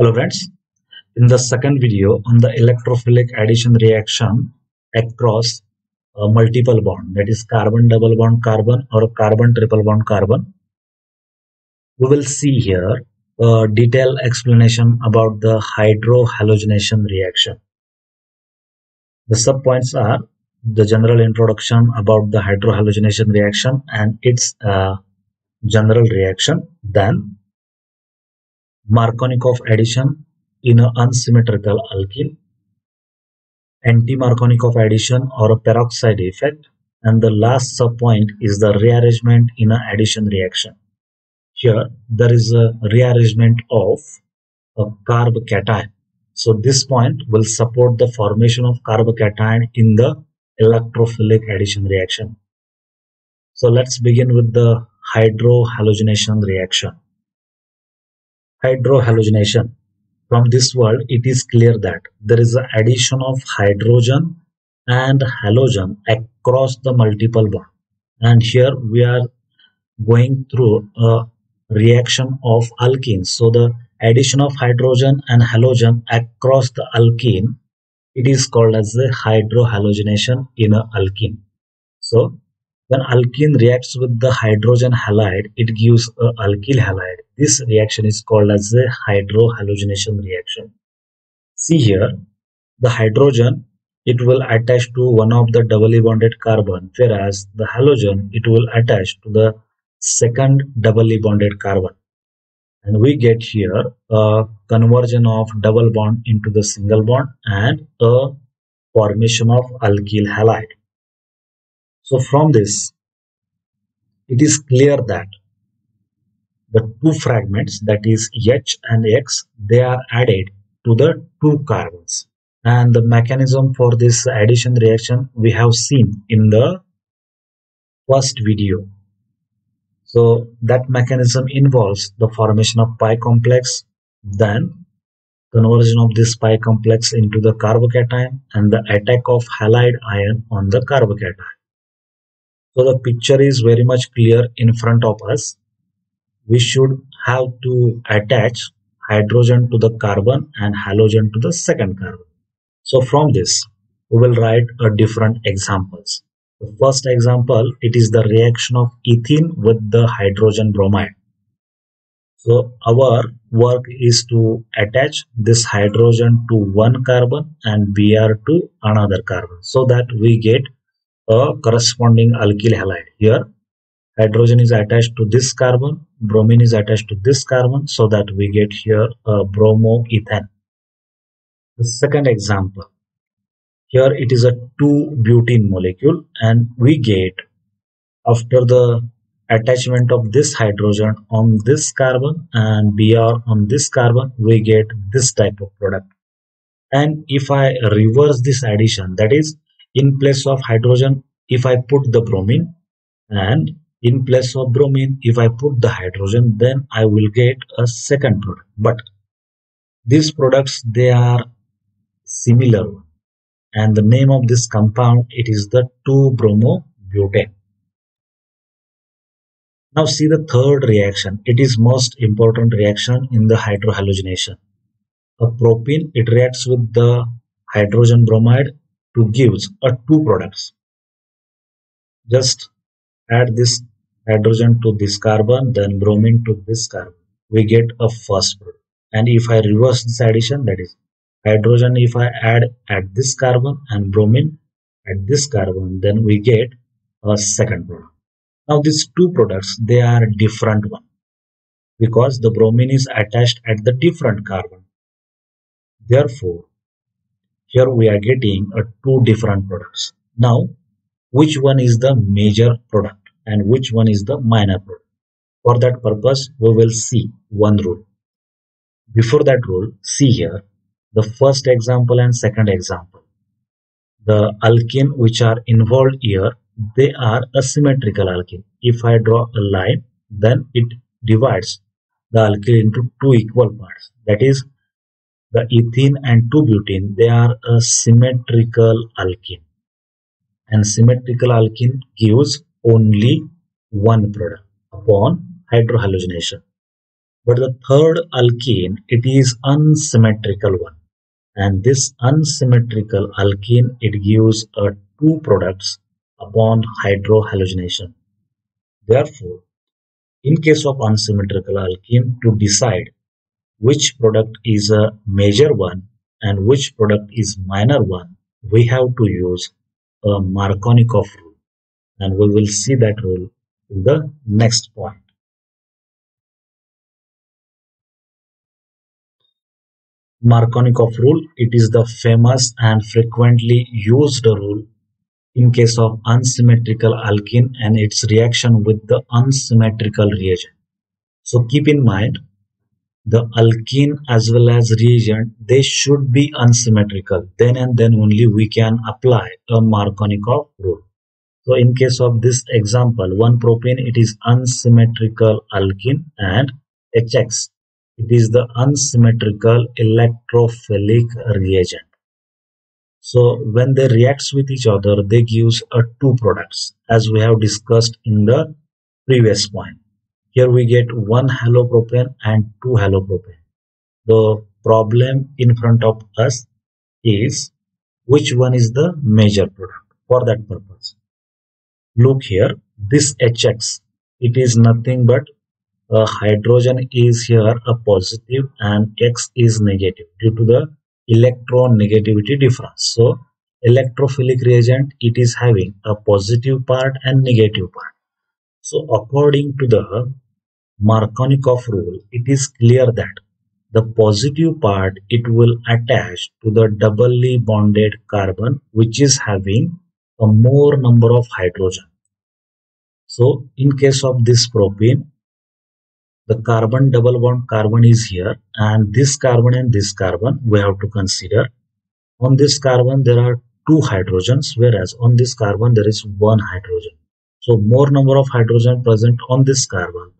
Hello friends, in the second video on the electrophilic addition reaction across a multiple bond, that is carbon double bond carbon or carbon triple bond carbon, we will see here a detailed explanation about the hydrohalogenation reaction. The subpoints are the general introduction about the hydrohalogenation reaction and its general reaction, then Markovnikov addition in an unsymmetrical alkene, Antimarconic addition or a peroxide effect, and the last subpoint is the rearrangement in an addition reaction. Here there is a rearrangement of a carbocation. So this point will support the formation of carbocation in the electrophilic addition reaction. So let's begin with the hydrohalogenation reaction. Hydrohalogenation. From this word, it is clear that there is an addition of hydrogen and halogen across the multiple bond. And here we are going through a reaction of alkenes. So the addition of hydrogen and halogen across the alkene, it is called as the hydrohalogenation in an alkene. So when alkene reacts with the hydrogen halide, it gives a alkyl halide. This reaction is called as the hydrohalogenation reaction. See here, the hydrogen, it will attach to one of the doubly bonded carbon, whereas the halogen, it will attach to the second doubly bonded carbon. And we get here a conversion of double bond into the single bond and a formation of alkyl halide. So from this, it is clear that the two fragments, that is H and X, they are added to the two carbons. And the mechanism for this addition reaction we have seen in the first video. So that mechanism involves the formation of pi complex, then conversion of this pi complex into the carbocation and the attack of halide ion on the carbocation. So the picture is very much clear in front of us. We should have to attach hydrogen to the carbon and halogen to the second carbon. So from this, we will write a different examples. The first example, it is the reaction of ethene with the hydrogen bromide. So our work is to attach this hydrogen to one carbon and Br to another carbon so that we get a corresponding alkyl halide. Here hydrogen is attached to this carbon, bromine is attached to this carbon, so that we get here a bromoethane. The second example, here it is a 2-butene molecule and we get, after the attachment of this hydrogen on this carbon and Br on this carbon, we get this type of product. And if I reverse this addition, that is, in place of hydrogen, if I put the bromine, and in place of bromine, if I put the hydrogen, then I will get a second product. But these products, they are similar, and the name of this compound, it is the 2-bromobutane. Now see the third reaction. It is most important reaction in the hydrohalogenation. A propene, it reacts with the hydrogen bromide to gives a two products. Just add this hydrogen to this carbon, then bromine to this carbon. We get a first product. And if I reverse this addition, that is hydrogen, if I add at this carbon and bromine at this carbon, then we get a second product. Now these two products, they are different one because the bromine is attached at the different carbon. Therefore, here we are getting two different products. Now, which one is the major product and which one is the minor product? For that purpose, we will see one rule. Before that rule, see here the first example and second example. The alkene which are involved here, they are a symmetrical alkene. If I draw a line, then it divides the alkene into two equal parts. That is, the ethene and 2-butene, they are a symmetrical alkene. And symmetrical alkene gives only one product upon hydrohalogenation. But the third alkene, it is unsymmetrical one. And this unsymmetrical alkene, it gives two products upon hydrohalogenation. Therefore, in case of unsymmetrical alkene, to decide which product is a major one and which product is minor one, we have to use a Markovnikov rule, and we will see that rule in the next point. Markovnikov rule, it is the famous and frequently used rule in case of unsymmetrical alkene and its reaction with the unsymmetrical reagent. So keep in mind, the alkene as well as reagent, they should be unsymmetrical. Then and then only we can apply a Markovnikov rule. So in case of this example, 1-propene, it is unsymmetrical alkene, and HX, it is the unsymmetrical electrophilic reagent. So when they react with each other, they gives two products as we have discussed in the previous point. Here we get 1 halopropane and 2 halopropane. The problem in front of us is which one is the major product. For that purpose, look here, this HX, it is nothing but hydrogen is here a positive and X is negative due to the electronegativity difference. So electrophilic reagent, it is having a positive part and negative part. So according to the Markovnikov rule, it is clear that the positive part, it will attach to the doubly bonded carbon which is having a more number of hydrogen. So in case of this propene, the carbon double bond carbon is here, and this carbon we have to consider. On this carbon there are two hydrogens, whereas on this carbon there is one hydrogen. So more number of hydrogen present on this carbon.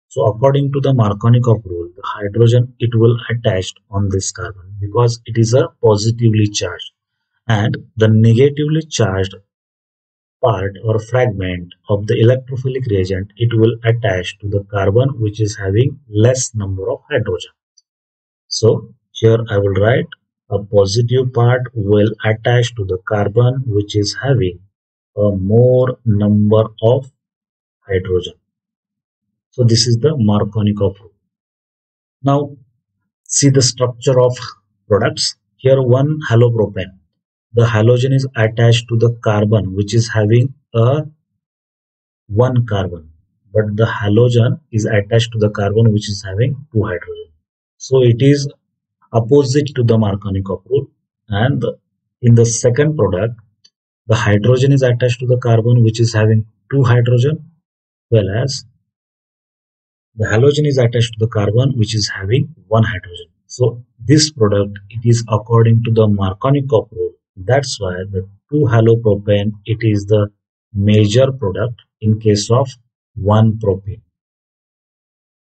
So according to the Markovnikov rule, the hydrogen, it will attach on this carbon because it is a positively charged, and the negatively charged part or fragment of the electrophilic reagent, it will attach to the carbon which is having less number of hydrogen. So here I will write a positive part will attach to the carbon which is having a more number of hydrogen. So this is the Markovnikov rule. Now see the structure of products. Here 1 halopropane. The halogen is attached to the carbon which is having a 1 carbon, but the halogen is attached to the carbon which is having 2 hydrogen. So it is opposite to the Markovnikov rule. And in the second product, the hydrogen is attached to the carbon which is having 2 hydrogen, whereas the halogen is attached to the carbon which is having 1 hydrogen. So this product, it is according to the Markovnikov rule. That's why the 2-halopropane, it is the major product in case of 1-propene,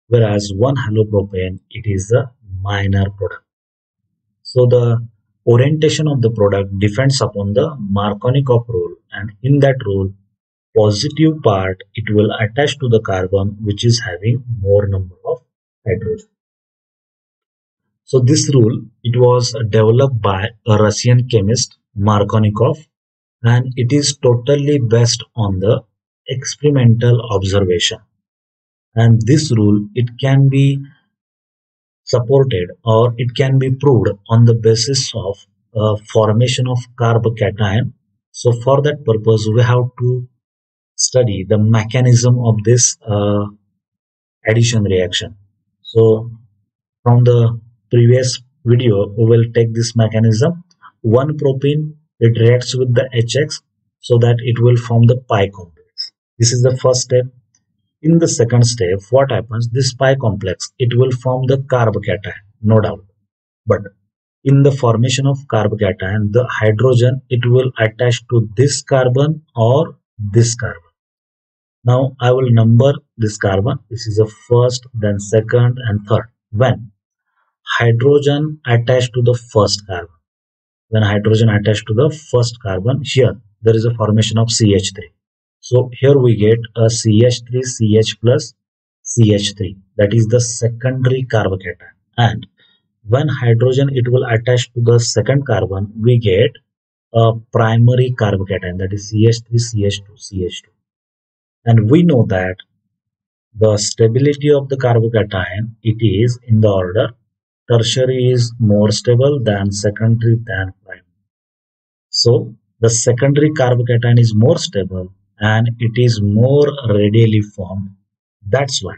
whereas 1-halopropane, it is the minor product. So the orientation of the product depends upon the Markovnikov rule, and in that rule, positive part, it will attach to the carbon which is having more number of hydrogen. So this rule, it was developed by a Russian chemist Markovnikov, and it is totally based on the experimental observation. And this rule, it can be supported or it can be proved on the basis of formation of carbocation. So for that purpose, we have to study the mechanism of this addition reaction. So from the previous video, we will take this mechanism. 1-propene, it reacts with the HX so that it will form the pi complex. This is the first step. In the second step, what happens? This pi complex, it will form the carbocation, no doubt. But in the formation of carbocation, the hydrogen, it will attach to this carbon or this carbon. Now I will number this carbon. This is the first, then second and third. When hydrogen attached to the first carbon, when hydrogen attached to the first carbon, here there is a formation of CH3. So here we get a CH3 CH plus CH3, that is the secondary carbocation. And when hydrogen it will attach to the second carbon, we get a primary carbocation, that is CH3, CH2, CH2. And we know that the stability of the carbocation, it is in the order tertiary is more stable than secondary than primary. So the secondary carbocation is more stable and it is more readily formed. That's why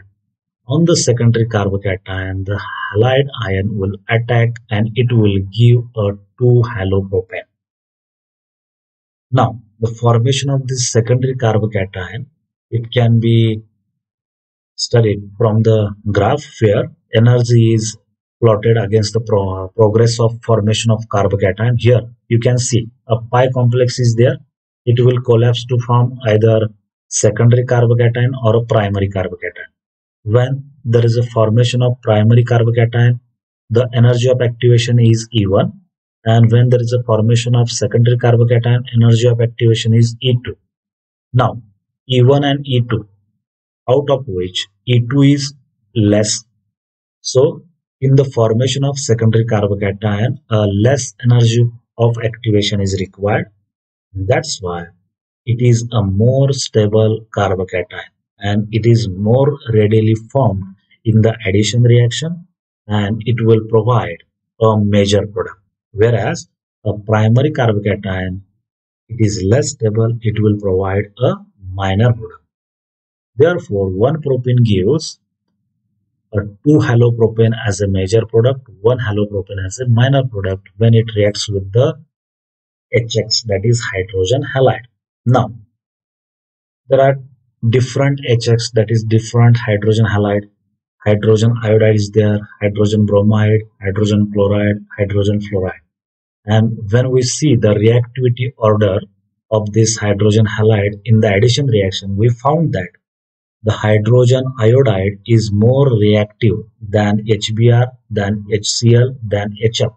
on the secondary carbocation, the halide ion will attack and it will give a 2-halopropane. Now, the formation of this secondary carbocation, it can be studied from the graph where energy is plotted against the progress of formation of carbocation. Here you can see a pi complex is there. It will collapse to form either secondary carbocation or a primary carbocation. When there is a formation of primary carbocation, the energy of activation is E1, and when there is a formation of secondary carbocation, energy of activation is E2. Now, E1 and E2, out of which E2 is less. So, in the formation of secondary carbocation, less energy of activation is required. That's why it is a more stable carbocation and it is more readily formed in the addition reaction and it will provide a major product. Whereas a primary carbocation, it is less stable, it will provide a minor product. Therefore, one propene gives a 2-halopropane as a major product, 1-halopropane as a minor product when it reacts with the HX, that is hydrogen halide. Now, there are different HX, that is different hydrogen halide. Hydrogen iodide is there, hydrogen bromide, hydrogen chloride, hydrogen fluoride. And when we see the reactivity order of this hydrogen halide in the addition reaction, we found that the hydrogen iodide is more reactive than HBr, than HCl, than HF.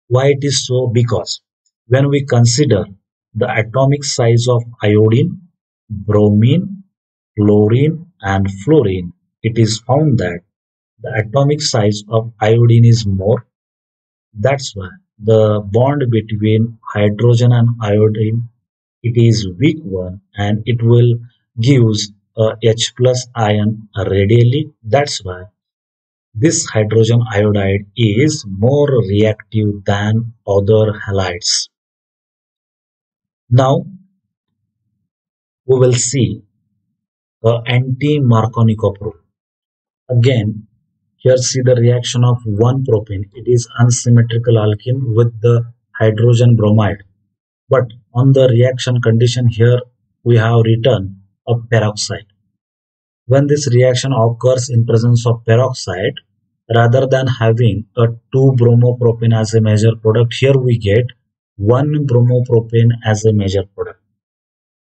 Why it is so? Because when we consider the atomic size of iodine, bromine, chlorine, and fluorine, it is found that the atomic size of iodine is more. That's why the bond between hydrogen and iodine, it is weak one and it will gives a H plus ion readily. That's why this hydrogen iodide is more reactive than other halides. Now we will see the anti-Markovnikov rule. Again, here see the reaction of one propane. It is unsymmetrical alkene with the hydrogen bromide. But on the reaction condition here, we have written a peroxide. When this reaction occurs in presence of peroxide, rather than having a 2-bromopropane as a major product, here we get 1-bromopropane as a major product.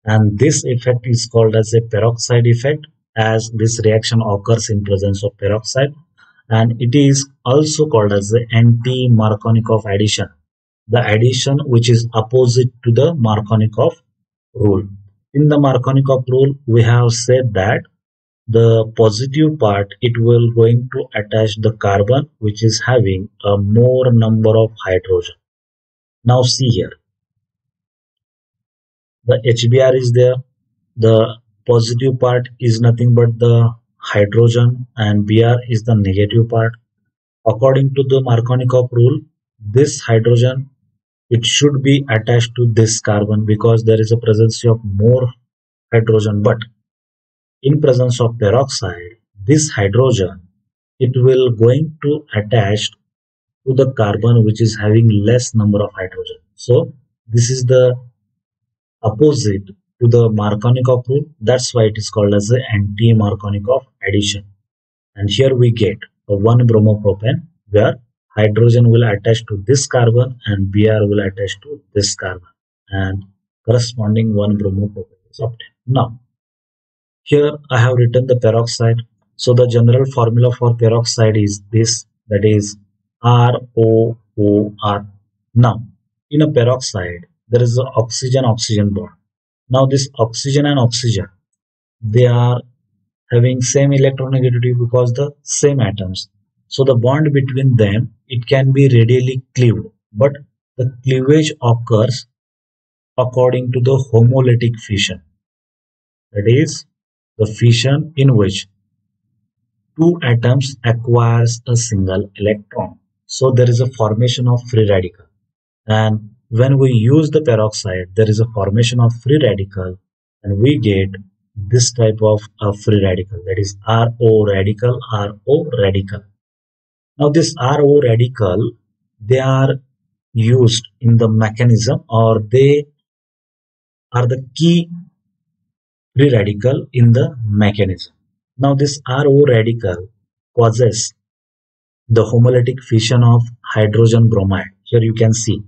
And this effect is called as a peroxide effect, as this reaction occurs in presence of peroxide, and it is also called as the anti-Markovnikov addition, the addition which is opposite to the Markovnikov rule. In the Markovnikov rule, we have said that the positive part, it will going to attach the carbon which is having a more number of hydrogen. Now see here, the HBr is there. The positive part is nothing but the hydrogen and Br is the negative part. According to the Markovnikov rule, this hydrogen, it should be attached to this carbon because there is a presence of more hydrogen. But in presence of peroxide, this hydrogen, it will going to attach to the carbon which is having less number of hydrogen. So this is the opposite to the Markovnikov rule. That's why it is called as the anti-Markovnikov addition. And here we get a 1-bromopropane where hydrogen will attach to this carbon and Br will attach to this carbon, and corresponding 1-bromopropane is obtained. Now, here I have written the peroxide. So the general formula for peroxide is this, that is ROOR. Now, in a peroxide, there is an oxygen-oxygen bond. Now this oxygen and oxygen, they are having same electronegativity because the same atoms. So the bond between them, it can be radially cleaved, but the cleavage occurs according to the homolytic fission. That is the fission in which two atoms acquires a single electron. So there is a formation of free radical. And when we use the peroxide, there is a formation of free radical, and we get this type of free radical, that is RO radical, RO radical. Now this RO radical, they are used in the mechanism, or they are the key free radical in the mechanism. Now this RO radical causes the homolytic fission of hydrogen bromide. Here you can see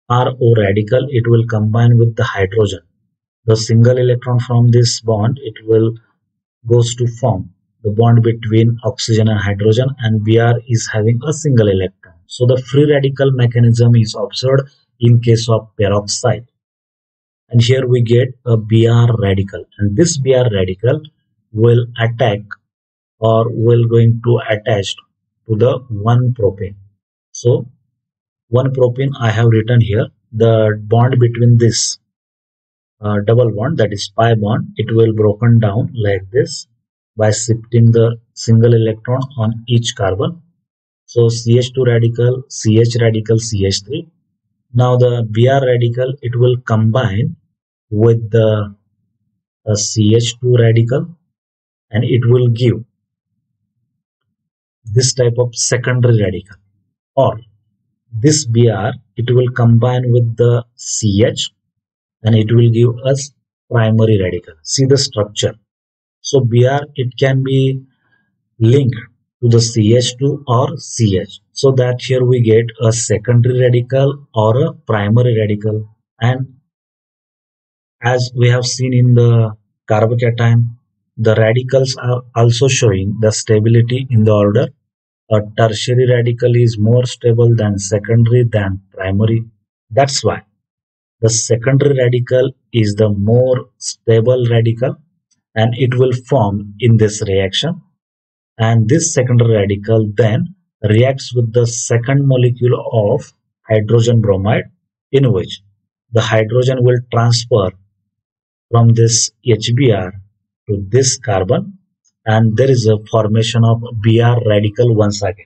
RO radical, it will combine with the hydrogen. The single electron from this bond, it will goes to form the bond between oxygen and hydrogen, and Br is having a single electron. So the free radical mechanism is observed in case of peroxide. And here we get a Br radical, and this Br radical will attack or will going to attach to the 1-propane. So 1-propane I have written here, the bond between this double bond, that is pi bond, it will broken down like this by shifting the single electron on each carbon. So CH2 radical, CH radical, CH3. Now the Br radical, it will combine with the CH2 radical, and it will give this type of secondary radical, or this Br, it will combine with the CH, and it will give us primary radical. See the structure. So Br, it can be linked to the CH2 or CH, so that here we get a secondary radical or a primary radical. And as we have seen in the carbocation, the radicals are also showing the stability in the order. A tertiary radical is more stable than secondary than primary. That's why the secondary radical is the more stable radical, and it will form in this reaction. And this secondary radical then reacts with the second molecule of hydrogen bromide, in which the hydrogen will transfer from this HBr to this carbon, and there is a formation of Br radical once again,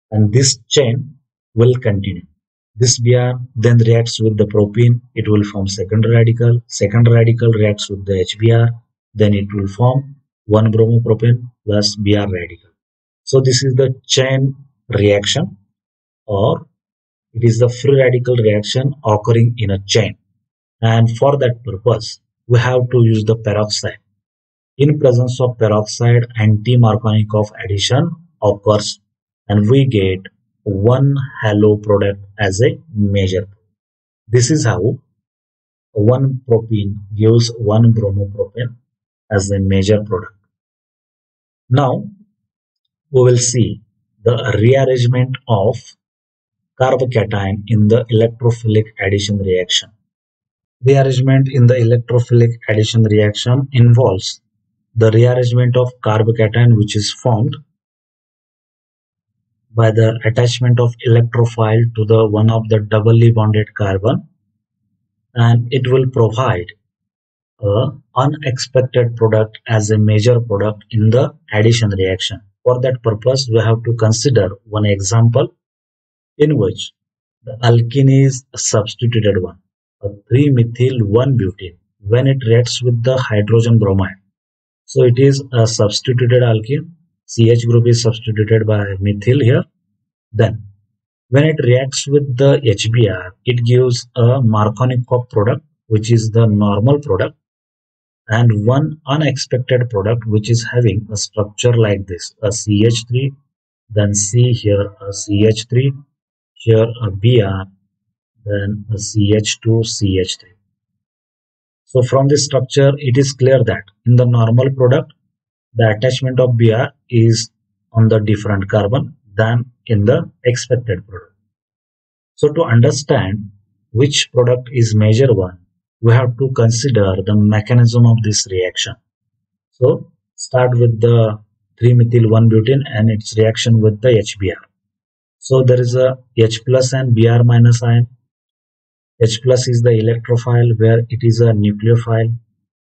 and this chain will continue. This Br then reacts with the propene, it will form second radical reacts with the HBr, then it will form 1-bromopropane plus Br radical. So this is the chain reaction, or it is the free radical reaction occurring in a chain. And for that purpose, we have to use the peroxide. In presence of peroxide, Antimarconic addition occurs, and we get one halo product as a major. This is how 1-propene gives 1-bromopropane as a major product. Now we will see the rearrangement of carbocation in the electrophilic addition reaction. Rearrangement in the electrophilic addition reaction involves the rearrangement of carbocation, which is formed by the attachment of electrophile to the one of the doubly bonded carbon, and it will provide a unexpected product as a major product in the addition reaction. For that purpose, we have to consider one example in which the alkene is a substituted one, a 3-methyl-1-butene, when it reacts with the hydrogen bromide. So it is a substituted alkene. CH group is substituted by methyl here. Then when it reacts with the HBr, it gives a Markovnikov product, which is the normal product, and one unexpected product which is having a structure like this, a CH3, then C here a CH3, here a Br, then a CH2, CH3. So from this structure, it is clear that in the normal product, the attachment of Br is on the different carbon than in the expected product. So to understand which product is major one, we have to consider the mechanism of this reaction. So start with the 3-methyl 1-butene and its reaction with the HBr. So there is a H plus and Br minus ion. H plus is the electrophile where it is a nucleophile.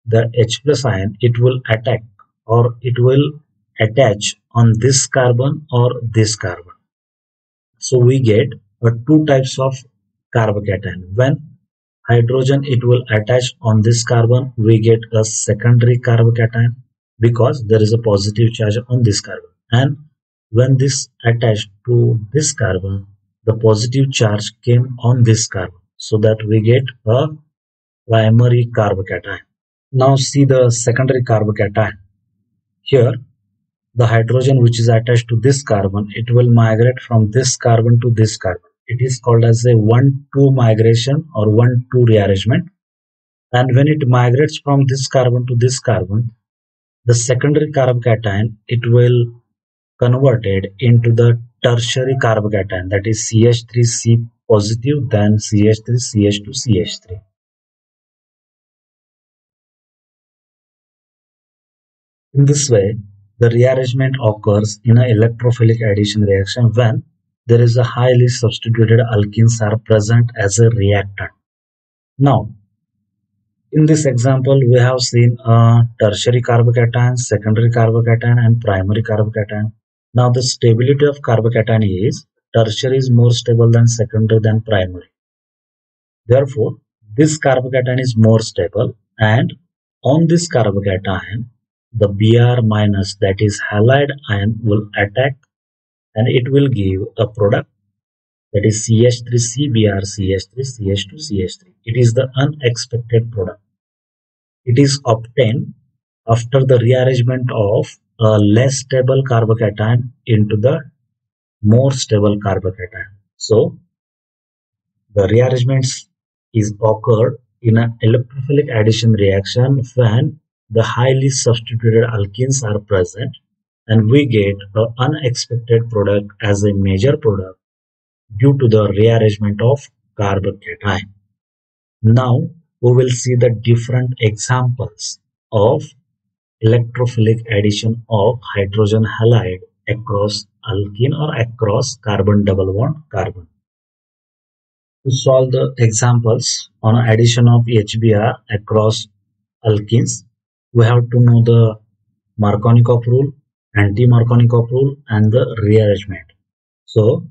The H plus ion, it will attack or it will attach on this carbon or this carbon. So we get two types of carbocation. When hydrogen it will attach on this carbon, we get a secondary carbocation because there is a positive charge on this carbon. And when this attached to this carbon, the positive charge came on this carbon, so that we get a primary carbocation. Now see the secondary carbocation. Here the hydrogen which is attached to this carbon, it will migrate from this carbon to this carbon. It is called as a 1,2 migration or 1,2 rearrangement. And when it migrates from this carbon to this carbon, the secondary carbocation, it will converted into the tertiary carbocation, that is CH3C positive, then CH3CH2CH3. In this way, the rearrangement occurs in an electrophilic addition reaction when there is a highly substituted alkenes are present as a reactant. Now, in this example, we have seen a tertiary carbocation, secondary carbocation, and primary carbocation. Now, the stability of carbocation is tertiary is more stable than secondary than primary. Therefore, this carbocation is more stable, and on this carbocation, the Br minus, that is halide ion, will attack and it will give a product, that is CH3CBr, CH3CH2CH3. It is the unexpected product. It is obtained after the rearrangement of a less stable carbocation into the more stable carbocation. So the rearrangements is occurred in an electrophilic addition reaction when the highly substituted alkenes are present and we get an unexpected product as a major product due to the rearrangement of carbocation. Now we will see the different examples of electrophilic addition of hydrogen halide across alkene or across carbon double bond carbon. To solve the examples on addition of HBr across alkenes, we have to know the Markovnikov rule, Antimarconic rule, and the rearrangement. So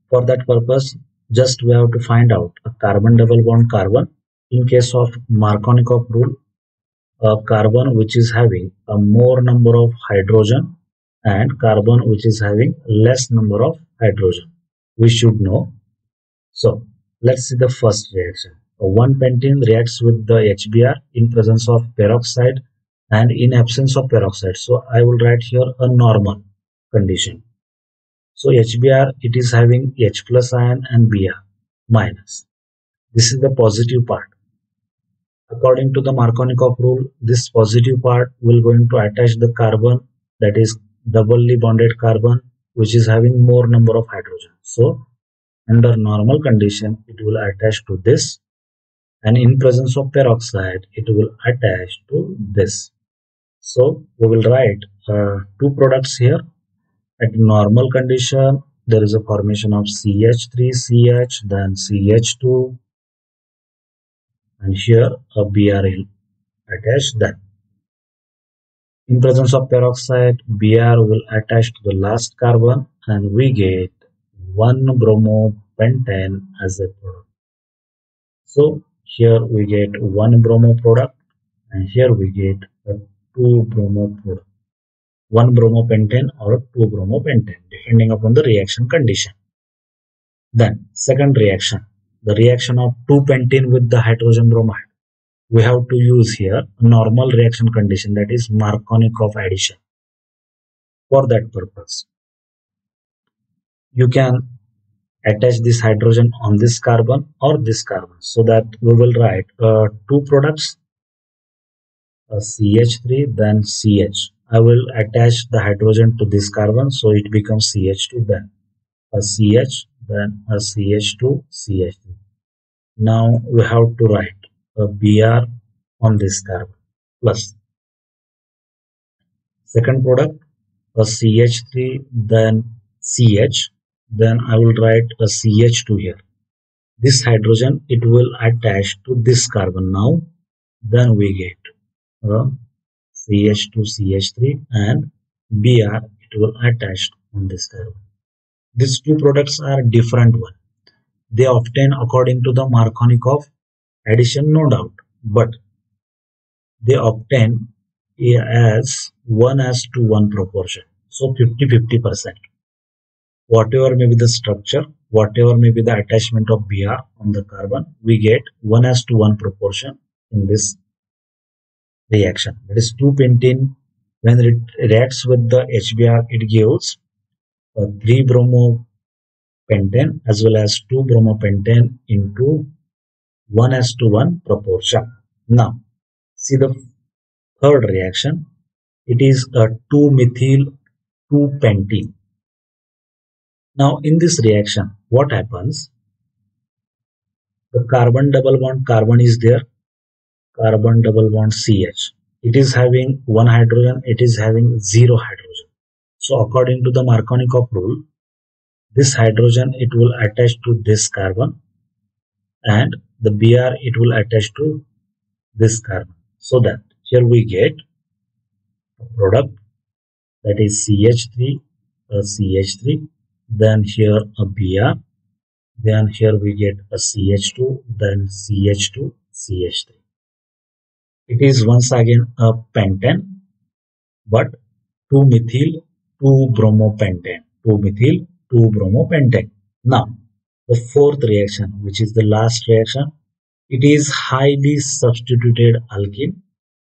for that purpose, just we have to find out a carbon double bond carbon. In case of Markovnikov rule, a carbon which is having a more number of hydrogen and carbon which is having less number of hydrogen. We should know. So let's see the first reaction. 1-pentene reacts with the HBr in presence of peroxide and in absence of peroxide. So I will write here a normal condition. So HBr, it is having H plus ion and Br minus. This is the positive part. According to the Markovnikov rule, this positive part will going to attach the carbon, that is doubly bonded carbon, which is having more number of hydrogen. So under normal condition, it will attach to this, and in presence of peroxide, it will attach to this. So we will write two products here. At normal condition, there is a formation of CH3CH, then CH2, and here a Br attached. Then in presence of peroxide, Br will attach to the last carbon and we get 1-bromopentane as a product. So here we get 1-bromo product and here we get a 2-bromo product. 1-bromopentane or 2-bromopentane depending upon the reaction condition. Then second reaction, the reaction of 2-pentene with the hydrogen bromide. We have to use here a normal reaction condition, that is Markovnikov addition. For that purpose, you can attach this hydrogen on this carbon or this carbon, so that we will write two products, a CH3 then CH. I will attach the hydrogen to this carbon, so it becomes CH2, then a CH, then a CH2, CH3. Now we have to write a Br on this carbon plus Second product, a CH3, then CH, then I will write a CH2 here. This hydrogen, it will attach to this carbon now, then we get a CH2, CH3 and Br, it will attach on this carbon. These two products are different one. They obtain according to the Markovnikov addition, no doubt, but they obtain as 1:1 proportion. So 50-50%. Whatever may be the structure, whatever may be the attachment of Br on the carbon, we get 1:1 proportion in this reaction. That is 2-pentene. When it reacts with the HBr, it gives a 3-bromopentane as well as 2-bromopentane into 1:1 proportion. Now, see the third reaction. It is a 2-methyl 2-pentene. Now, in this reaction, what happens? The carbon double bond carbon is there. Carbon double bond CH. It is having one hydrogen. It is having 0 hydrogen. So, according to the Markovnikov rule, this hydrogen, it will attach to this carbon and the Br, it will attach to this carbon. So that here we get a product, that is CH3, a CH3, then here a Br, then here we get a CH2, then CH2, CH3. It is once again a pentane, but 2-methyl 2-bromopentane, 2-methyl 2-bromopentane. Now, the fourth reaction, which is the last reaction, it is highly substituted alkene,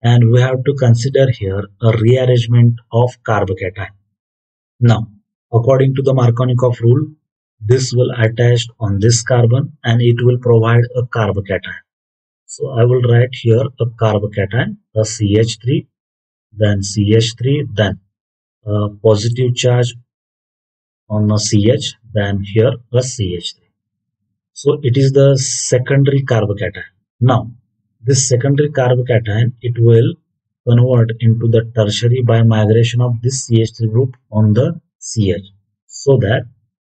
and we have to consider here a rearrangement of carbocation. Now, according to the Markovnikov rule, this will attach on this carbon and it will provide a carbocation. So I will write here a carbocation, a CH3, then CH3, then a positive charge on a CH, then here a CH3. So it is the secondary carbocation. Now, this secondary carbocation, it will convert into the tertiary by migration of this CH3 group on the CH. So that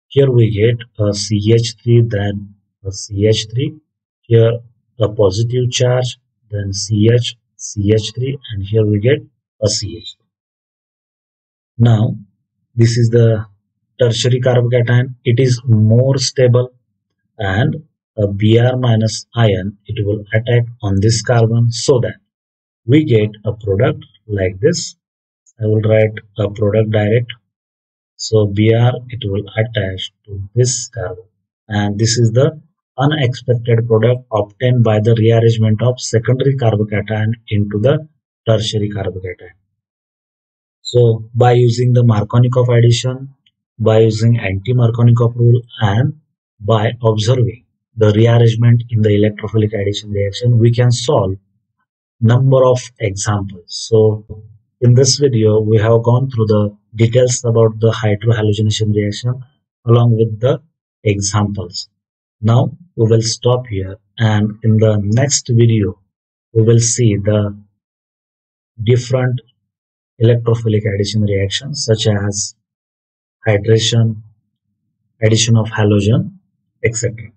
here we get a CH3, then a CH3, here a positive charge, then CH, CH3, and here we get a CH. Now, this is the tertiary carbocation. It is more stable and a Br minus ion, it will attack on this carbon so that we get a product like this. I will write a product direct. So Br, it will attach to this carbon, and this is the unexpected product obtained by the rearrangement of secondary carbocation into the tertiary carbocation. So by using the Markovnikov addition, by using Antimarconic rule, and by observing the rearrangement in the electrophilic addition reaction, we can solve number of examples. So in this video, we have gone through the details about the hydrohalogenation reaction along with the examples. Now we will stop here, and in the next video, we will see the different electrophilic addition reactions such as hydration, addition of halogen, etc.